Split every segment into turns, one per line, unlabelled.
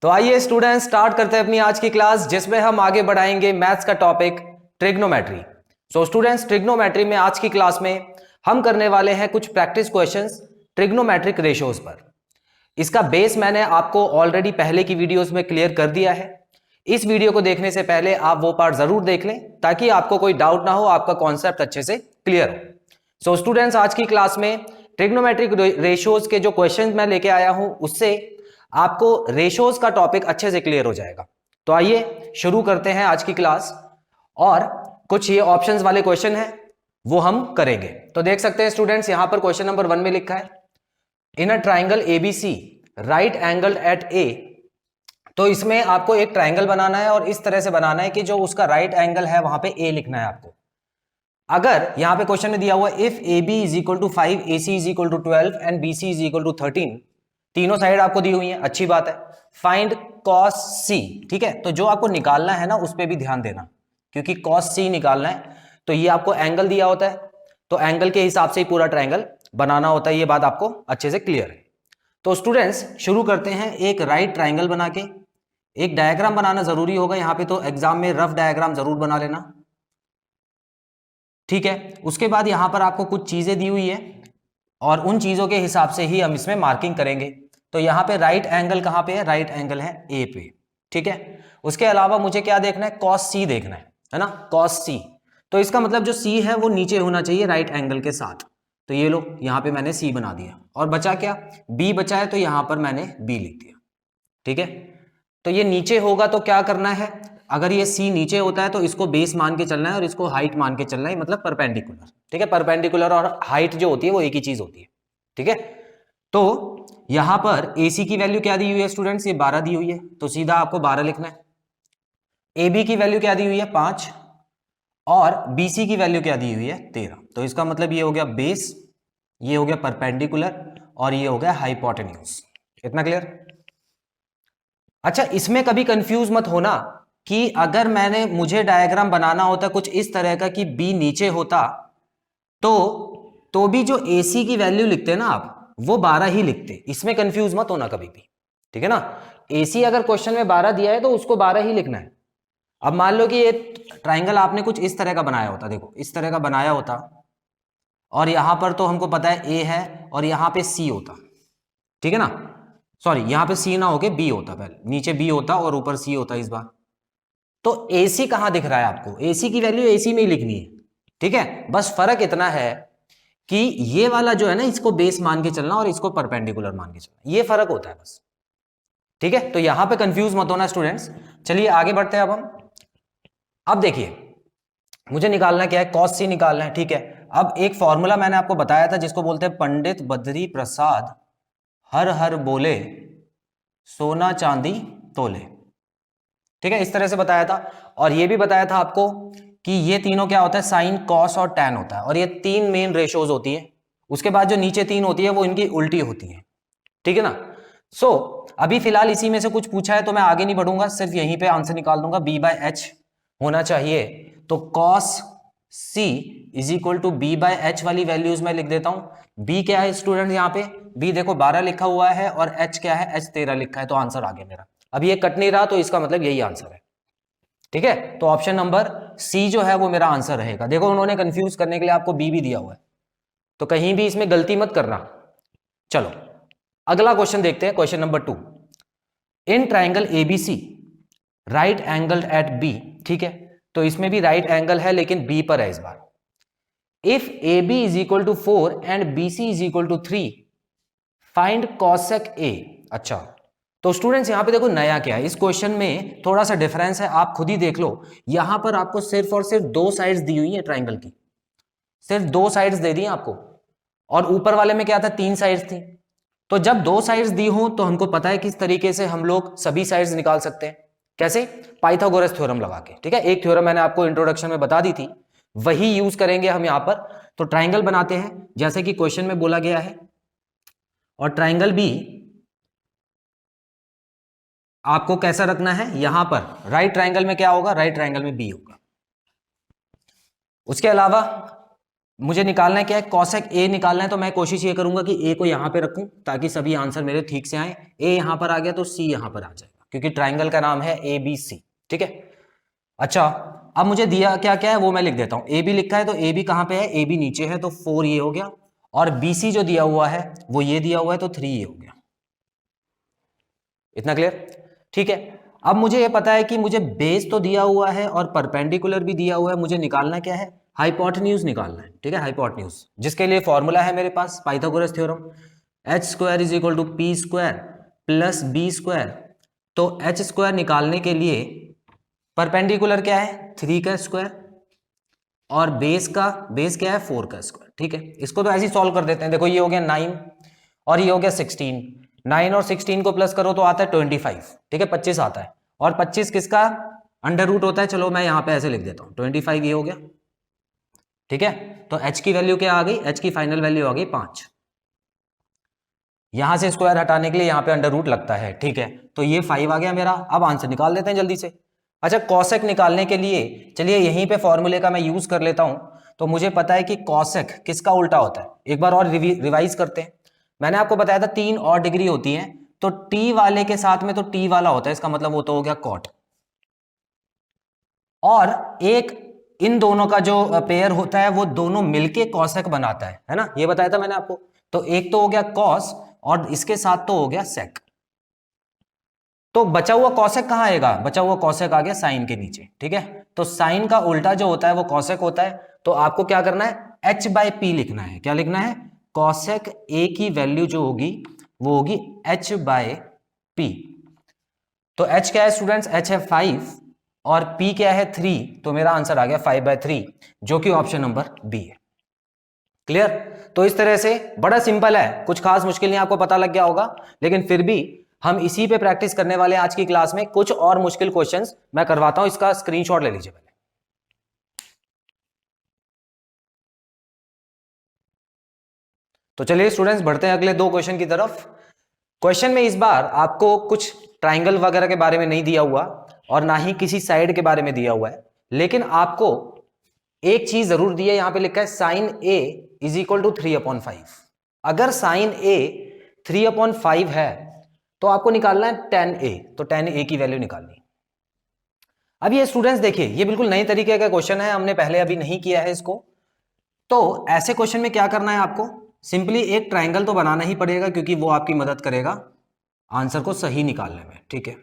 तो आइए students start करते हैं अपनी आज की क्लास, जिसमें हम आगे बढ़ाएंगे मैथ्स का topic trigonometry. So students, trigonometry में आज की क्लास में हम करने वाले हैं कुछ प्रैक्टिस क्वेश्चंस ट्रिग्नोमेट्रिक रेशियोज पर। इसका बेस मैंने आपको ऑलरेडी पहले की वीडियोस में क्लियर कर दिया है। इस वीडियो को देखने से पहले आप वो पार्ट जरूर देख लें ताकि आपको कोई डाउट ना हो, आपका कॉन्सेप्ट अच्छे से क्लियर हो। सो स्टूडेंट्स, आज की क्लास में ट्रिग्नोमेट्रिक रेशियोज के जो क्वेश्चन मैं लेके आया हूं उससे आपको रेशियोज का टॉपिक अच्छे से क्लियर हो जाएगा। तो आइए शुरू करते हैं आज की क्लास, और कुछ ये ऑप्शंस वाले क्वेश्चन हैं वो हम करेंगे। तो देख सकते हैं स्टूडेंट्स, यहां पर क्वेश्चन नंबर 1 में लिखा है in a triangle ABC right angle at A. तो इसमें आपको एक ट्राइंगल बनाना है और इस तरह से बनाना है कि जो उसका राइट एंगल है वहां पे ए लिखना है आपको। अगर यहां पे क्वेश्चन में दिया हुआ if A B is equal to 5, A C is equal to 12 and B C is equal to 13, तीनों साइड आपको दी हुई है, अच्छी बात है। फाइंड कॉस सी, ठीक है। तो जो आपको निकालना है ना उस पर भी ध्यान देना, क्योंकि कॉस सी निकालना है तो ये आपको एंगल दिया होता है, तो एंगल के हिसाब से ही पूरा ट्राइंगल बनाना होता है। ये बात आपको अच्छे से क्लियर है। तो स्टूडेंट्स शुरू करते हैं एक राइट ट्राइंगल बना के। एक डायग्राम बनाना जरूरी होगा यहाँ पे, तो एग्जाम में रफ डायग्राम जरूर बना लेना, ठीक है। उसके बाद यहां पर आपको कुछ चीजें दी हुई है और उन चीजों के हिसाब से ही हम इसमें मार्किंग करेंगे। तो यहां पे राइट एंगल कहां पे है? राइट एंगल है ए पे, ठीक है। उसके अलावा मुझे क्या देखना है? कॉस सी देखना है ना, कॉस सी। तो इसका मतलब जो सी है वो नीचे होना चाहिए राइट एंगल के साथ। तो ये लो, यहां पे मैंने सी बना दिया, और बचा क्या? बी बचा है, तो यहां पर मैंने बी लिख दिया, ठीक है। तो ये नीचे होगा तो क्या करना है? अगर ये सी नीचे होता है तो इसको बेस मान के चलना है और इसको हाइट मान के चलना है, मतलब परपेंडिकुलर, ठीक है। परपेंडिकुलर और हाइट जो होती है वो एक ही चीज होती है, ठीक है। तो यहां पर AC की वैल्यू क्या दी हुई है स्टूडेंट्स? ये 12 दी हुई है, तो सीधा आपको 12 लिखना है। AB की वैल्यू क्या दी हुई है? 5, और BC की वैल्यू क्या दी हुई है? 13। तो इसका मतलब ये हो गया बेस, ये हो गया परपेंडिकुलर, और ये हो गया हाइपोटेन्यूज। इतना क्लियर? अच्छा, इसमें कभी कंफ्यूज मत होना कि अगर मुझे डायग्राम बनाना होता कुछ इस तरह का कि B नीचे होता तो भी जो AC की वैल्यू लिखते हैं ना आप, वो 12 ही लिखते। इसमें कंफ्यूज मत होना कभी भी, ठीक है ना। AC अगर क्वेश्चन में 12 दिया है तो उसको 12 ही लिखना है। अब मान लो कि ये ट्राइंगल आपने कुछ इस तरह का बनाया होता, देखो इस तरह का बनाया होता, और यहां पर तो हमको पता है A है और यहां पे C होता, ठीक है ना। सॉरी, यहां पे C ना होके B होता, पहले नीचे B होता और ऊपर C होता इस बार। तो AC कहां दिख रहा है आपको? AC की वैल्यू AC में ही लिखनी है, ठीक है। बस फर्क इतना है कि ये वाला जो है ना, इसको बेस मान के चलना और इसको परपेंडिकुलर मान के चलना, ये फर्क होता है बस, ठीक है। तो यहां पे कंफ्यूज मत होना स्टूडेंट्स। चलिए आगे बढ़ते हैं। अब देखिए मुझे निकालना क्या है? कॉस सी निकालना है, ठीक है। अब एक फॉर्मूला मैंने आपको बताया था जिसको बोलते हैं पंडित बद्री प्रसाद हर हर बोले सोना चांदी तोले, ठीक है। इस तरह से बताया था, और ये भी बताया था आपको कि ये तीनों क्या होता है? साइन, कॉस और टैन होता है, और ये 3 मेन रेशोज होती है। उसके बाद जो नीचे 3 होती है वो इनकी उल्टी होती है, ठीक है ना। सो अभी फिलहाल इसी में से कुछ पूछा है तो मैं आगे नहीं बढ़ूंगा, सिर्फ यहीं पे आंसर निकाल दूंगा। B/H होना चाहिए, तो cos C is equal to B/H वाली वैल्यूज में लिख देता हूं। B क्या है स्टूडेंट? यहाँ पे B देखो 12 लिखा हुआ है, और H क्या है? H 13 लिखा है, तो आंसर आ गया मेरा। अब ये कट नहीं रहा तो इसका मतलब यही आंसर है, ठीक है। तो ऑप्शन नंबर C जो है वो मेरा आंसर रहेगा। देखो उन्होंने कंफ्यूज करने के लिए आपको B भी दिया हुआ है, तो कहीं भी इसमें गलती मत करना। चलो अगला क्वेश्चन देखते हैं, question number 2। In triangle ABC right angle at B, ठीक है। तो इसमें भी राइट एंगल है लेकिन B पर है इस बार। If AB is equal to 4 and BC is equal to 3, find cosec A। अच्छा, तो स्टूडेंट्स यहां पे देखो नया क्या है, इस क्वेश्चन में थोड़ा सा डिफरेंस है, आप खुद ही देख लो। यहां पर आपको सिर्फ और सिर्फ 2 साइड्स दी हुई है ट्राइंगल की, सिर्फ 2 साइड्स दे दी आपको, और ऊपर वाले में क्या था? 3 साइड्स थी। तो जब 2 साइड्स दी हो तो हमको पता है किस तरीके से हम लोग सभी साइड्स निकाल सकते हैं। कैसे? पाइथागोरस थ्योरम लगा के, ठीक है। एक थ्योरम मैंने आपको इंट्रोडक्शन में बता दी थी, वही यूज करेंगे हम यहां पर। तो ट्राइंगल बनाते हैं जैसे कि क्वेश्चन में बोला गया है, और ट्राइंगल भी आपको कैसा रखना है? यहां पर राइट ट्राइंगल में क्या होगा? राइट ट्राइंगल में B होगा। उसके अलावा मुझे निकालना है क्या है? कॉसेक A निकालना है, तो मैं कोशिश ये करूंगा कि A को यहां पे रखूं ताकि सभी आंसर मेरे ठीक से आए। A यहां पर आ गया तो C यहां पर आ जाएगा, क्योंकि ट्राइंगल का नाम है ABC, ठीक है। अच्छा, अब मुझे दिया क्या क्या है वो मैं लिख देता हूं। AB लिखा है तो AB कहां पे है, AB नीचे है तो 4 ये हो गया, और BC जो दिया हुआ है वो ये दिया हुआ है तो 3 ये हो गया। इतना क्लियर, ठीक है। अब मुझे ये पता है कि मुझे बेस तो दिया हुआ है और परपेंडिकुलर भी दिया हुआ है, मुझे निकालना क्या है, हाइपोटेन्यूज निकालना है, ठीक है, हाइपोटेन्यूज, जिसके लिए फॉर्मूला है मेरे पास Pythagoras theorem, h² is equal to p² plus b²। तो h² निकालने के लिए परपेंडिकुलर क्या है, 3 का स्क्वायर, और बेस क्या है, 4 का स्क्वायर, ठीक है। इसको तो ऐसे ही सॉल्व कर देते हैं। देखो ये हो गया 9 और ये हो गया 16, 9 और 16 को प्लस करो तो आता है 25, ठीक है, 25 आता है, और 25 किसका अंडर रूट होता है, चलो मैं यहां पे ऐसे लिख देता हूं, 25 ये हो गया, ठीक है। तो h की वैल्यू क्या आ गई, h की फाइनल वैल्यू आ गई 5। यहां से स्क्वायर हटाने के लिए यहां पे अंडर रूट लगता है, ठीक है। तो ये 5 आ गया मेरा। अब आंसर निकाल देते हैं जल्दी से। अच्छा, कॉसेक निकालने के लिए चलिए यहीं पे फॉर्मूले का मैं यूज कर लेता हूं। तो मुझे पता है कि कॉसेक किसका उल्टा होता है, एक बार और रिवाइज करते हैं। मैंने आपको बताया था 3 और डिग्री होती है, तो टी वाले के साथ में तो टी वाला होता है, इसका मतलब वो तो हो गया कॉट, और एक इन दोनों का जो पेयर होता है वो दोनों मिलके कॉसेक बनाता है ना, ये बताया था मैंने आपको। तो एक तो हो गया कॉस और इसके साथ तो हो गया सेक। तो बचा हुआ कॉसेक कहां आएगा, बचा हुआ कॉसेक आ गया साइन के नीचे, ठीक है। तो साइन का उल्टा जो होता है वो कॉसेक होता है। तो आपको क्या करना है, h/p लिखना है। क्या लिखना है, कॉसेक a की वैल्यू जो होगी वो होगी h/p। तो h क्या है स्टूडेंट्स, h है 5 और p क्या है 3, तो मेरा आंसर आ गया 5/3, जो कि ऑप्शन नंबर बी है। क्लियर। तो इस तरह से बड़ा सिंपल है, कुछ खास मुश्किल नहीं, आपको पता लग गया होगा, लेकिन फिर भी हम इसी पे प्रैक्टिस करने वाले हैं आज की क्लास में। कुछ और मुश्किल क्वेश्चंस मैं करवाता हूं, इसका स्क्रीनशॉट ले लीजिए पहले। तो चलिए स्टूडेंट्स बढ़ते हैं अगले 2 क्वेश्चन की तरफ। क्वेश्चन में इस बार आपको कुछ ट्राइंगल वगैरह के बारे में नहीं दिया हुआ और ना ही किसी साइड के बारे में दिया हुआ है, लेकिन आपको एक चीज जरूर दी है, यहां पे लिखा है sine a is equal to 3/5। अगर साइन a 3/5 है तो आपको निकालना है tan a, तो tan a की वैल्यू निकालनी। अब ये स्टूडेंट्स देखिए, ये बिल्कुल नए तरीके का क्वेश्चन है, हमने पहले अभी नहीं किया है इसको। तो ऐसे क्वेश्चन में क्या करना है आपको, सिंपली एक ट्राइंगल तो बनाना ही पड़ेगा, क्योंकि वो आपकी मदद करेगा आंसर को सही निकालने में, ठीक है।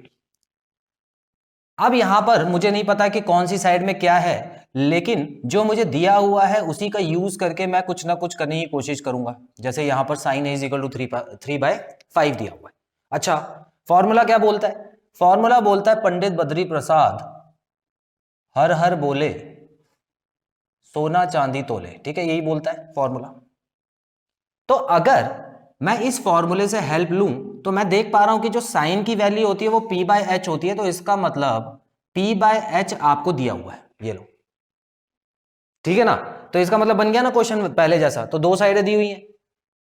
अब यहां पर मुझे नहीं पता कि कौन सी साइड में क्या है, लेकिन जो मुझे दिया हुआ है उसी का यूज करके मैं कुछ ना कुछ करने की कोशिश करूंगा। जैसे यहां पर sine A is equal to 3/5 दिया हुआ है। अच्छा, फॉर्मूला क्या बोलता है, फॉर्मूला बोलता है पंडित बद्री प्रसाद हर हर बोले सोना चांदी तोले, ठीक है, यही बोलता है फॉर्मूला। तो अगर मैं इस फॉर्मूले से हेल्प लूं तो मैं देख पा रहा हूं कि जो साइन की वैल्यू होती है वो p/h होती है, तो इसका मतलब p/h आपको दिया हुआ है, ये लो, ठीक है ना। तो इसका मतलब बन गया ना क्वेश्चन पहले जैसा। तो 2 साइडें दी हुई हैं,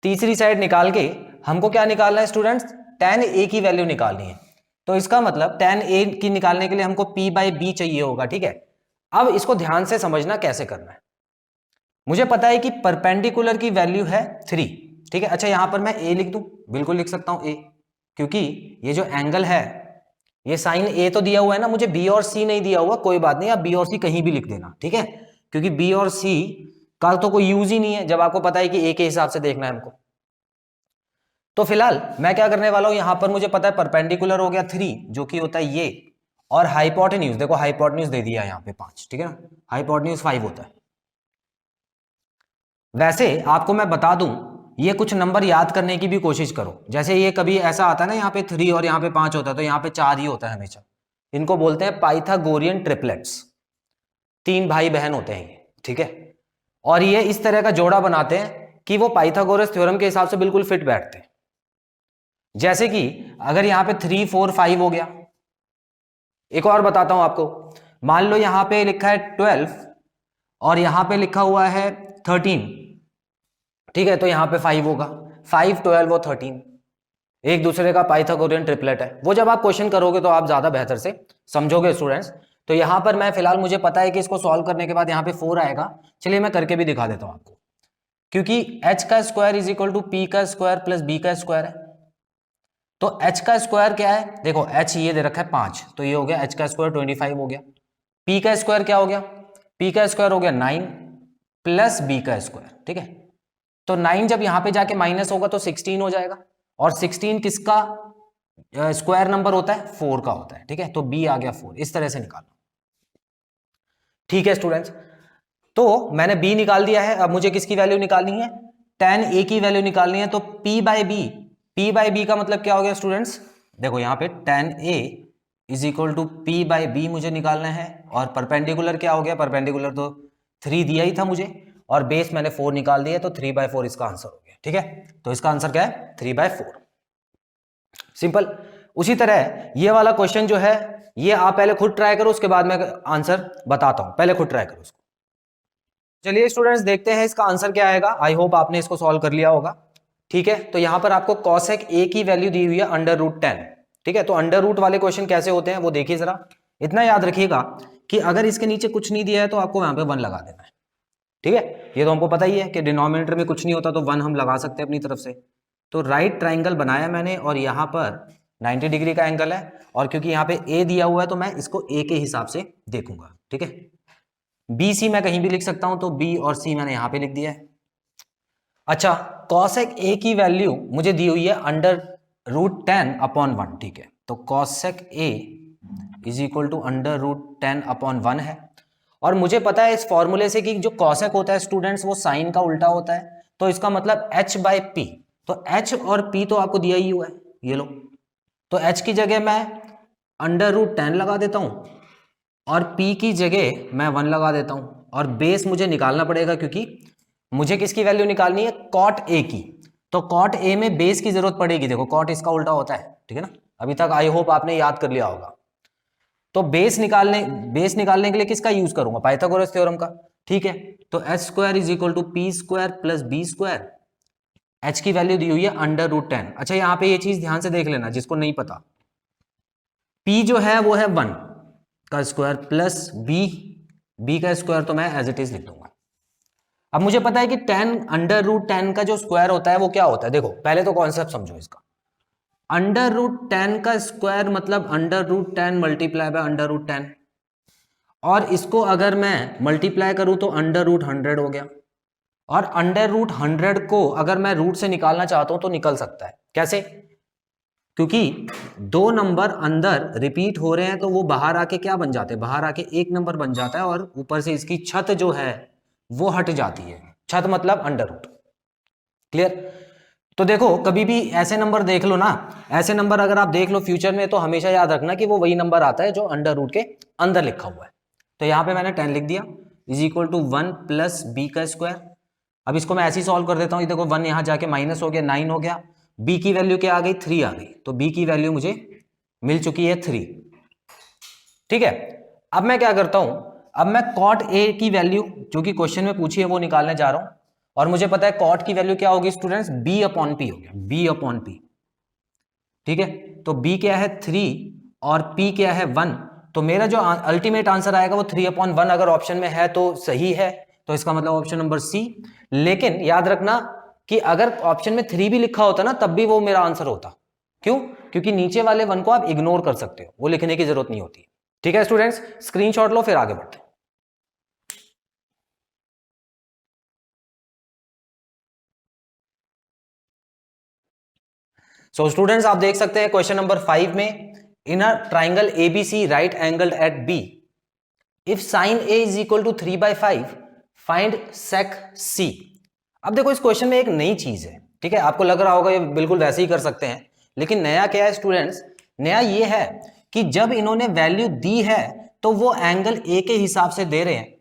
तीसरी साइड निकाल के हमको क्या निकालना है स्टूडेंट्स, tan a की वैल्यू निकालनी है। तो इसका मतलब tan a की निकालने के लिए हमको p/b चाहिए होगा, ठीक है। अब इसको ध्यान से समझना कैसे करना है। मुझे पता है कि परपेंडिकुलर की वैल्यू है 3, ठीक है। अच्छा, यहां पर मैं a लिख दूं, बिल्कुल लिख सकता हूं a, क्योंकि ये जो एंगल है ये साइन a तो दिया हुआ है ना, मुझे b और c नहीं दिया हुआ, कोई बात नहीं, आप b और c कहीं भी लिख देना, ठीक है, क्योंकि b और c का तो कोई यूज ही नहीं है जब आपको पता है कि a के हिसाब से देखना है हमको। तो फिलहाल मैं क्या करने वाला हूं, यहां पर मुझे पता है परपेंडिकुलर हो गया 3, जो कि होता है ये, और हाइपोटेन्यूज, देखो हाइपोटेन्यूज दे दिया यहां पे 5, ठीक है ना, हाइपोटेन्यूज 5 होता है। वैसे आपको मैं बता दूं, ये कुछ नंबर याद करने की भी कोशिश करो। जैसे ये कभी ऐसा आता है ना, यहाँ पे 3 और यहाँ पे 5 होता है, तो यहाँ पे 4 ही होता है हमेशा। इनको बोलते हैं पाइथागोरियन ट्रिपलेट्स, 3 भाई बहन होते हैं ये, ठीक है। और ये इस तरह का जोड़ा बनाते हैं कि वो पाइथागोरस थ्योरम के हिसाब से बिल्कुल फिट बैठते हैं। जैसे कि अगर यहाँ पे 3 4 5 हो गया, एक और बताता हूं आपको, मान लो यहां पे लिखा है 12 और यहां पे लिखा हुआ है 13, ठीक है, तो यहां पे 5 होगा, 5 12 और 13 एक दूसरे का पाइथागोरियन ट्रिपलेट है। वो जब आप क्वेश्चन करोगे तो आप ज्यादा बेहतर से समझोगे स्टूडेंट्स। तो यहां पर मैं फिलहाल, मुझे पता है कि इसको सॉल्व करने के बाद यहां पे 4 आएगा। चलिए मैं करके भी दिखा देता हूं आपको, क्योंकि h² is equal to p² plus b² है, तो h का स्क्वायर क्या है, देखो h ये दे रखा है 5, तो ये हो गया h का स्क्वायर 25 हो गया। p का स्क्वायर क्या हो गया, p का स्क्वायर हो गया 9 प्लस b का स्क्वायर, ठीक है। तो 9 जब यहां पे जाके माइनस होगा तो 16 हो जाएगा, और 16 किसका स्क्वायर नंबर होता है, 4 का होता है, ठीक है। तो b आ गया 4, इस तरह से निकालना, ठीक है स्टूडेंट्स। तो मैंने b निकाल दिया है, अब मुझे किसकी वैल्यू निकालनी है, tan a की वैल्यू निकालनी है। तो p बाई बी का मतलब क्या हो गया स्टूडेंट्स, देखो यहाँ पे tan a is equal to p by B मुझे निकालना है, और परपेंडिकुलर क्या हो गया, परपेंडिकुलर तो 3 दिया ही था मुझे, और बेस मैंने 4 निकाल दिया, तो 3/4 इसका आंसर हो गया, ठीक है। तो इसका आंसर क्या है, 3/4, सिंपल। उसी तरह ये वाला क्वेश्चन जो है, ये आप पहले खुद ट्राई करो, उसके बाद मैं आंसर बताता हूं, पहले खुद ट्राई करो उसको। चलिए स्टूडेंट्स देखते हैं इसका आंसर क्या आएगा। आई होप आपने इसको सॉल्व कर लिया होगा, ठीक है। तो यहां पर आपको कॉसेक ए की वैल्यू दी हुई है √10, ठीक है। तो अंडर रूट वाले क्वेश्चन कैसे होते हैं वो देखिए जरा। इतना याद रखिएगा कि अगर इसके नीचे कुछ नहीं दिया है तो आपको वहां पे 1 लगा देना है, ठीक है। ये तो हमको पता ही है कि डिनोमिनेटर में कुछ नहीं होता तो 1 हम लगा सकते हैं अपनी तरफ से। तो राइट ट्राइंगल बनाया मैंने, और यहाँ पर 90 डिग्री का एंगल है, और क्योंकि यहाँ पे ए दिया हुआ है तो मैं इसको ए के हिसाब से देखूंगा, ठीक है। बी सी मैं कहीं भी लिख सकता हूं, तो बी और सी मैंने यहां पे लिख दिया है। अच्छा, कॉसेक ए की वैल्यू मुझे दी हुई है √10/1, ठीक है। तो cosec A is equal to √10/1 है, और मुझे पता है इस फॉर्मूले से कि जो कॉसेक होता है स्टूडेंट्स वो साइन का उल्टा होता है, तो इसका मतलब h/p। तो h और p तो आपको दिया ही हुआ है, ये लो। तो h की जगह मैं √10 लगा देता हूं, और p की जगह मैं 1 लगा देता हूं, और बेस मुझे निकालना पड़ेगा क्योंकि मुझे किसकी वैल्यू निकालनी है, कॉट ए की। तो कॉट ए में बेस की जरूरत पड़ेगी, देखो कॉट इसका उल्टा होता है, ठीक है ना। अभी तक आई होप आपने याद कर लिया होगा। तो बेस निकालने के लिए किसका यूज करूंगा, पाइथागोरस थ्योरम का, ठीक है। तो h² is equal to p² plus b²। h की वैल्यू दी हुई है √10। अच्छा यहाँ पे ये चीज ध्यान से देख लेना जिसको नहीं पता, p जो है वो है 1 का स्क्वायर प्लस b का स्क्वायर, तो मैं एज इट इज लिख दूंगा। अब मुझे पता है कि √10 का जो स्क्वायर होता है वो क्या होता है, देखो पहले तो कॉन्सेप्ट समझो इसका। √10 का स्क्वायर मतलब √10 मल्टीप्लाई बाय √10, और इसको अगर मैं मल्टीप्लाई करूं तो √100 हो गया, और √100 को अगर मैं रूट से निकालना चाहता हूं तो निकल सकता है, कैसे, क्योंकि 2 नंबर अंदर रिपीट हो रहे हैं तो वो बाहर आके क्या बन जाते हैं, बाहर आके 1 नंबर बन जाता है, और ऊपर से इसकी छत जो है वो हट जाती है। छत मतलब √, क्लियर। तो देखो कभी भी ऐसे नंबर देख लो ना, ऐसे नंबर अगर आप देख लो फ्यूचर में, तो हमेशा याद रखना कि वो वही नंबर आता है जो √ के अंदर लिखा हुआ है। तो यहाँ पे मैंने 10 लिख दिया, is equal to 1 plus b का स्क्वायर। अब इसको मैं ऐसे ही सॉल्व कर देता हूँ, देखो 1 यहाँ जाके माइनस हो गया, 9 हो गया, b की वैल्यू क्या आ गई, 3 आ गई, तो b की वैल्यू मुझे मिल चुकी है 3, ठीक है। अब मैं क्या करता हूं, अब मैं कॉट ए की वैल्यू जो कि क्वेश्चन में पूछी है वो निकालने जा रहा हूं, और मुझे पता है कॉट की वैल्यू क्या होगी स्टूडेंट्स, b/p हो गया, b/p, ठीक है। तो b क्या है 3 और p क्या है 1, तो मेरा जो अल्टीमेट आंसर आएगा वो 3/1 अगर ऑप्शन में है तो सही है, तो इसका मतलब ऑप्शन नंबर सी। लेकिन याद रखना कि अगर ऑप्शन में 3 भी लिखा होता ना तब भी वो मेरा आंसर होता, क्यों, क्योंकि नीचे वाले 1 को आप इग्नोर कर सकते हो, वो लिखने की जरूरत नहीं होती, ठीक है स्टूडेंट्स। स्क्रीनशॉट लो फिर आगे बढ़ते हैं। सो स्टूडेंट्स आप देख सकते हैं क्वेश्चन नंबर 5 में, in a triangle ABC right angled at B, if sine A is equal to 3/5 find sec C. अब देखो इस क्वेश्चन में एक नई चीज है, ठीक है। आपको लग रहा होगा ये बिल्कुल वैसे ही कर सकते हैं, लेकिन नया क्या है स्टूडेंट्स, नया ये है कि जब इन्होंने वैल्यू दी है तो वो एंगल ए के हिसाब से दे रहे हैं,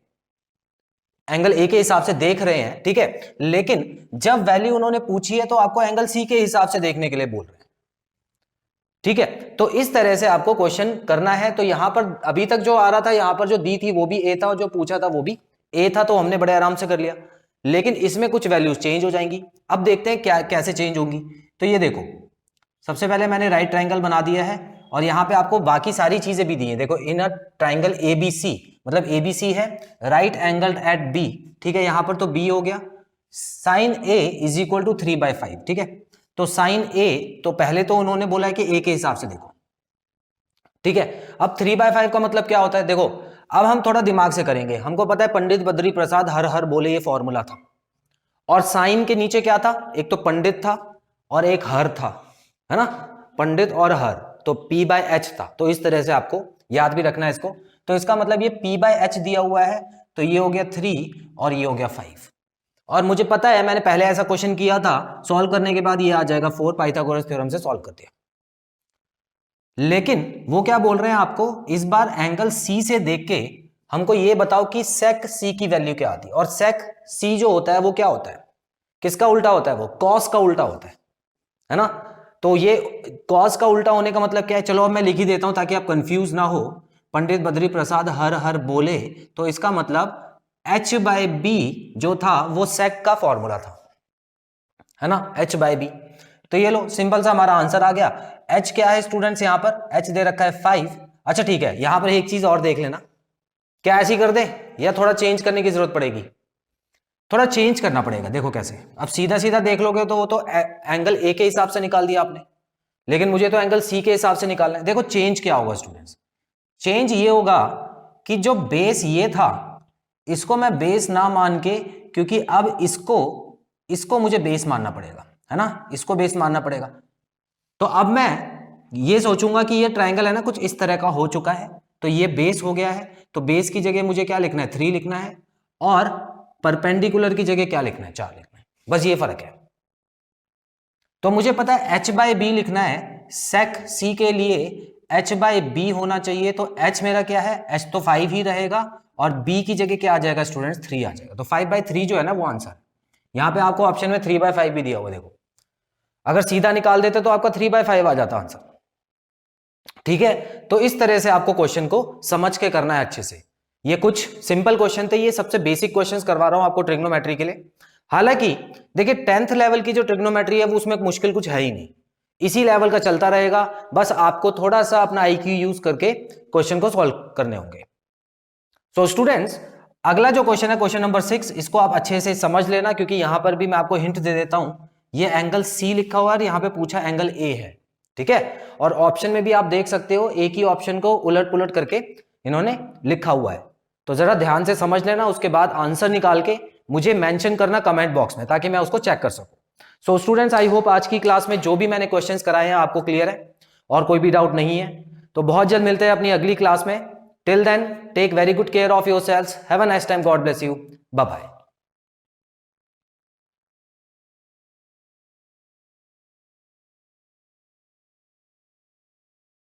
एंगल ए के हिसाब से देख रहे हैं, ठीक है। लेकिन जब वैल्यू उन्होंने पूछी है तो आपको एंगल सी के हिसाब से देखने के लिए बोल रहे हैं, ठीक है। तो इस तरह से आपको क्वेश्चन करना है। तो यहां पर अभी तक जो आ रहा था, यहां पर जो दी थी वो भी ए था, और जो पूछा था वो भी ए था, तो हमने बड़े आराम से कर लिया। लेकिन इसमें कुछ वैल्यूज चेंज हो जाएंगी। अब देखते हैं क्या कैसे चेंज होंगी। तो ये देखो, सबसे पहले मैंने राइट ट्राइंगल बना दिया है, और यहां पे आपको बाकी सारी चीजें भी दी हैं। देखो इन अ ट्राइंगल एबीसी, मतलब एबीसी है राइट एंगल्ड एट बी, ठीक है। यहां पर तो बी हो गया, sine A is equal to 3/5, ठीक है। तो साइन ए, तो पहले तो उन्होंने बोला है कि ए के हिसाब से देखो, ठीक है। अब 3/5 का मतलब क्या होता है, देखो अब हम थोड़ा दिमाग से करेंगे। हमको पता है पंडित बद्री प्रसाद हर हर बोले ये फॉर्मूला था, और साइन के नीचे क्या था, एक तो पंडित था और एक हर था, है ना, पंडित और हर, तो P/H था। तो इस तरह से आपको याद भी रखना है इसको। तो इसका मतलब ये P/H दिया हुआ है, तो ये हो गया 3 और ये हो गया 5। और मुझे पता है मैंने पहले ऐसा क्वेश्चन किया था, सॉल्व करने के बाद ये आ जाएगा 4, पाइथागोरस थ्योरम से सॉल्व कर दिया। लेकिन वो क्या बोल रहे हैं आपको, इस बार एंगल सी से देख के हमको ये बताओ कि सेक सी की वैल्यू क्या आती है। और सेक सी जो होता है वो क्या होता है, किसका उल्टा होता है, वो कॉस का उल्टा होता है ना। तो ये कॉस का उल्टा होने का मतलब क्या है, चलो अब मैं लिख ही देता हूं ताकि आप कंफ्यूज ना हो। पंडित बद्री प्रसाद हर हर बोले, तो इसका मतलब H/B जो था वो सेक का फॉर्मूला था, है ना, H/B। तो ये लो सिंपल सा हमारा आंसर आ गया। H क्या है स्टूडेंट्स, यहां पर H दे रखा है 5। अच्छा ठीक है, यहां पर एक चीज और देख लेना, क्या ऐसी कर दे या थोड़ा चेंज करने की जरूरत पड़ेगी, थोड़ा चेंज करना पड़ेगा। देखो कैसे, अब सीधा सीधा देख लोगे तो वो तो एंगल ए के हिसाब से निकाल दिया आपने, लेकिन मुझे तो एंगल सी के हिसाब से निकालना है। देखो चेंज क्या होगा स्टूडेंट्स, चेंज ये होगा कि जो बेस ये था इसको मैं बेस ना मान के, क्योंकि अब इसको मुझे बेस मानना पड़ेगा, है ना, इसको बेस मानना पड़ेगा। तो अब मैं ये सोचूंगा कि ये ट्रायंगल है ना कुछ इस तरह का हो चुका है, तो ये बेस हो गया है, तो बेस की जगह मुझे क्या लिखना है, 3 लिखना है, और परपेंडिकुलर की जगह क्या लिखना है, 4 लिखना है, बस ये फर्क है। तो मुझे पता है H/B लिखना है, सेक सी के लिए H/B होना चाहिए, तो H मेरा क्या है, H तो 5 ही रहेगा, और B की जगह क्या आ जाएगा स्टूडेंट्स, 3 आ जाएगा। तो 5/3 जो है ना वो आंसर। यहां पे आपको ऑप्शन में 3/5 भी दिया हुआ, देखो अगर सीधा निकाल देते तो आपका 3/5 आ जाता आंसर, ठीक है। तो इस तरह से आपको क्वेश्चन को समझ के करना है अच्छे से। ये कुछ सिंपल क्वेश्चन थे, ये सबसे बेसिक क्वेश्चंस करवा रहा हूं आपको ट्रिग्नोमेट्री के लिए। हालांकि देखिए 10th लेवल की जो ट्रिग्नोमेट्री है वो उसमें मुश्किल कुछ है ही नहीं, इसी लेवल का चलता रहेगा, बस आपको थोड़ा सा अपना IQ यूज करके क्वेश्चन को सॉल्व करने होंगे। सो स्टूडेंट्स, अगला जो क्वेश्चन है क्वेश्चन नंबर 6, इसको आप अच्छे से समझ लेना, क्योंकि यहां पर भी मैं आपको हिंट दे देता हूं, ये एंगल C लिखा हुआ है, यहां पे पूछा एंगल A है, ठीक है। और ऑप्शन में भी आप देख सकते हो एक ही ऑप्शन को उलट पुलट करके इन्होंने लिखा हुआ है, तो जरा ध्यान से समझ लेना, उसके बाद आंसर निकाल के मुझे मेंशन करना कमेंट बॉक्स में, ताकि मैं उसको चेक कर सकूं। सो स्टूडेंट्स, आई होप आज की क्लास में जो भी मैंने क्वेश्चंस कराए हैं आपको क्लियर है और कोई भी डाउट नहीं है। तो बहुत जल्द मिलते हैं अपनी अगली क्लास में। Till then take very good care of yourselves, have a nice time, God bless you, bye bye.